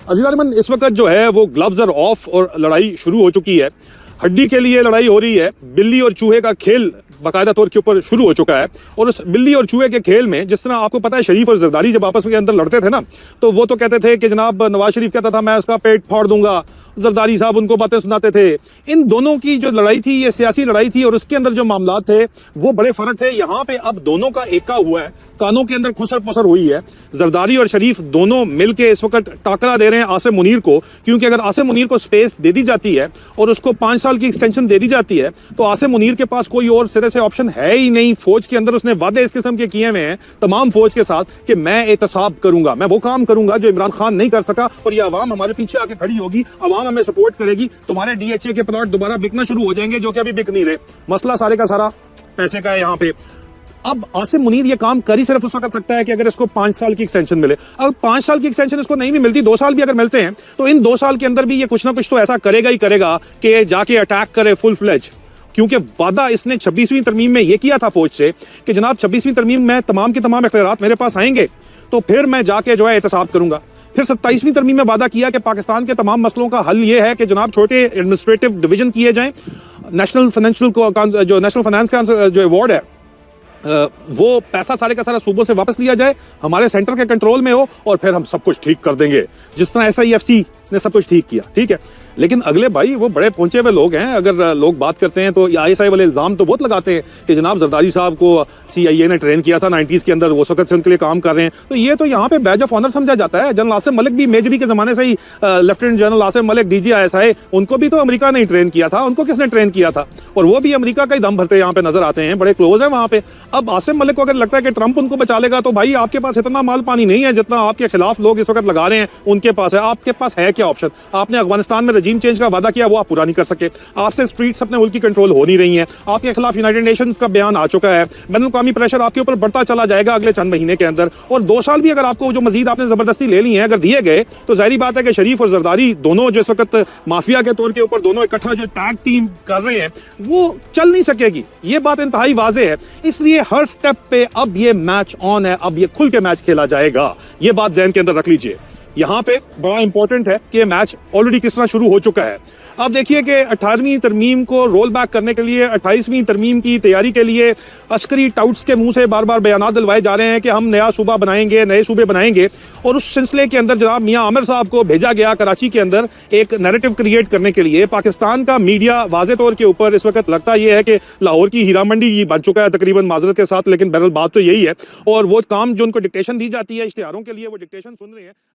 अजीज़ इस वक्त जो है वो ग्लव्स आर ऑफ और लड़ाई शुरू हो चुकी है। हड्डी के लिए लड़ाई हो रही है। बिल्ली और चूहे का खेल बाकायदा तौर के ऊपर शुरू हो चुका है। और उस बिल्ली और चूहे के खेल में जिस तरह आपको पता है शरीफ और जरदारी जब आपस में अंदर लड़ते थे ना, तो वो तो कहते थे कि जनाब नवाज शरीफ कहता था मैं उसका पेट फाड़ दूंगा, जरदारी साहब उनको बातें सुनाते थे। इन दोनों की जो लड़ाई थी ये सियासी लड़ाई थी और उसके अंदर जो मामला थे वो बड़े फर्क थे। यहाँ पे अब दोनों का एका हुआ है, कानों के अंदर खुसर पुसर हुई है। जरदारी और शरीफ दोनों मिलके इस वक्त टाकरा दे रहे हैं आसिम मुनीर को, क्योंकि अगर आसिम मुनीर को स्पेस दे दी जाती है और उसको 5 साल की एक्सटेंशन दे दी जाती है तो आसिम मुनीर के पास कोई और सिरे से ऑप्शन है ही नहीं। फौज के अंदर उसने वादे इस किस्म के किए हुए हैं तमाम फौज के साथ कि मैं एहतसाब करूंगा, मैं वो काम करूंगा जो इमरान खान नहीं कर सका और ये अवाम हमारे पीछे आके खड़ी होगी, अवाम हमें सपोर्ट करेगी, तुम्हारे डीएचए के प्लॉट दोबारा बिकना शुरू हो जाएंगे जो कि अभी बिक नहीं रहे। मसला सारे का सारा पैसे का है यहाँ पे। अब आसिम मुनीर ये काम कर ही सिर्फ उस वक्त सकता है कि अगर इसको 5 साल की एक्सटेंशन मिले। अगर 5 साल की एक्सटेंशन इसको नहीं भी मिलती, 2 साल भी अगर मिलते हैं तो इन 2 साल के अंदर भी ये कुछ ना कुछ तो ऐसा करेगा ही करेगा कि जाके अटैक करे फुल फ्लेज। क्योंकि वादा इसने 26वीं तरमीम में ये किया था फौज से कि जनाब 26वीं तरमीम में तमाम के तमाम इख्तियारात मेरे पास आएंगे तो फिर मैं जाके जो है एहतसाब करूंगा। फिर 27वीं तरमीम में वादा किया कि पाकिस्तान के तमाम मसलों का हल ये है कि जनाब छोटे एडमिनिस्ट्रेटिव डिवीजन किए जाएं, नेशनल फाइनेंस का जो अवार्ड है वो पैसा सारे का सारा सूबों से वापस लिया जाए, हमारे सेंटर के कंट्रोल में हो और फिर हम सब कुछ ठीक कर देंगे जिस तरह SIFC ने सब कुछ ठीक किया। ठीक है, लेकिन अगले भाई वो बड़े पहुंचे हुए लोग हैं। अगर लोग बात करते हैं तो ISI वाले इल्ज़ाम तो बहुत लगाते हैं कि जनाब जरदारी साहब को CIA ने ट्रेन किया था 90s के अंदर, वो उस वक्त से उनके लिए काम कर रहे हैं। तो ये तो यहाँ पे बैज ऑफ ऑनर समझा जाता है। जनरल आसिम मलिक भी मेजरी के ज़माने से ही, lieutenant general Asim Malik DG ISI, उनको भी तो अमेरिका ने ही ट्रेन किया था। उनको किसने ट्रेन किया था? और वो भी अमेरिका का ही दम भरते यहाँ पे नजर आते हैं, बड़े क्लोज है वहाँ पे। अब आसिम मलिक को अगर लगता है कि ट्रंप उनको बचा लेगा तो भाई आपके पास इतना माल पानी नहीं है जितना आपके खिलाफ लोग इस वक्त लगा रहे हैं उनके पास है। आपके पास है क्या ऑप्शन? आपने अफगानिस्तान में रजीम चेंज का वादा किया, वो आप पूरा नहीं कर सके। आपसे स्ट्रीट्स अपने मुल्क की कंट्रोल हो नहीं रही हैं। आपके खिलाफ यूनाइटेड नेशंस का बयान आ चुका है। बैनुल-अक़वामी प्रेशर आपके ऊपर बढ़ता चला जाएगा अगले चंद महीने के अंदर। और 2 साल भी अगर आपको जो मजीद आपने जबरदस्ती ले ली है अगर दिए गए तो जाहिर बात है कि शरीफ और जरदारी दोनों जो इस वक्त माफिया के तौर के ऊपर दोनों इकट्ठा जो टैग टीम कर रहे हैं वो चल नहीं सकेगी। ये बात इंतहाई वाज़ेह है। इसलिए हर स्टेप पे अब ये मैच ऑन है, अब ये खुल के मैच खेला जाएगा। ये बात ज़हन के अंदर रख लीजिए। यहाँ पे बड़ा इंपॉर्टेंट है कि मैच ऑलरेडी किस तरह शुरू हो चुका है। अब देखिए कि 18वीं तरमीम को रोल बैक करने के लिए 28वीं तरमीम की तैयारी के लिए अस्करी टाउट्स के मुंह से बार बार बयान दिलवाए जा रहे हैं कि हम नया सूबा बनाएंगे, नए सूबे बनाएंगे। और उस सिलसिले के अंदर जनाब मियां आमिर साहब को भेजा गया कराची के अंदर एक नैरेटिव क्रिएट करने के लिए। पाकिस्तान का मीडिया वाज़े तौर के ऊपर इस वक्त लगता यह है कि लाहौर की हीरा मंडी बन चुका है तकरीबन, माजरत के साथ, लेकिन बहरहाल बात तो यही है। और वो काम जो उनको डिक्टेशन दी जाती है इश्तिहारों के लिए वो डिक्टेशन सुन रहे हैं।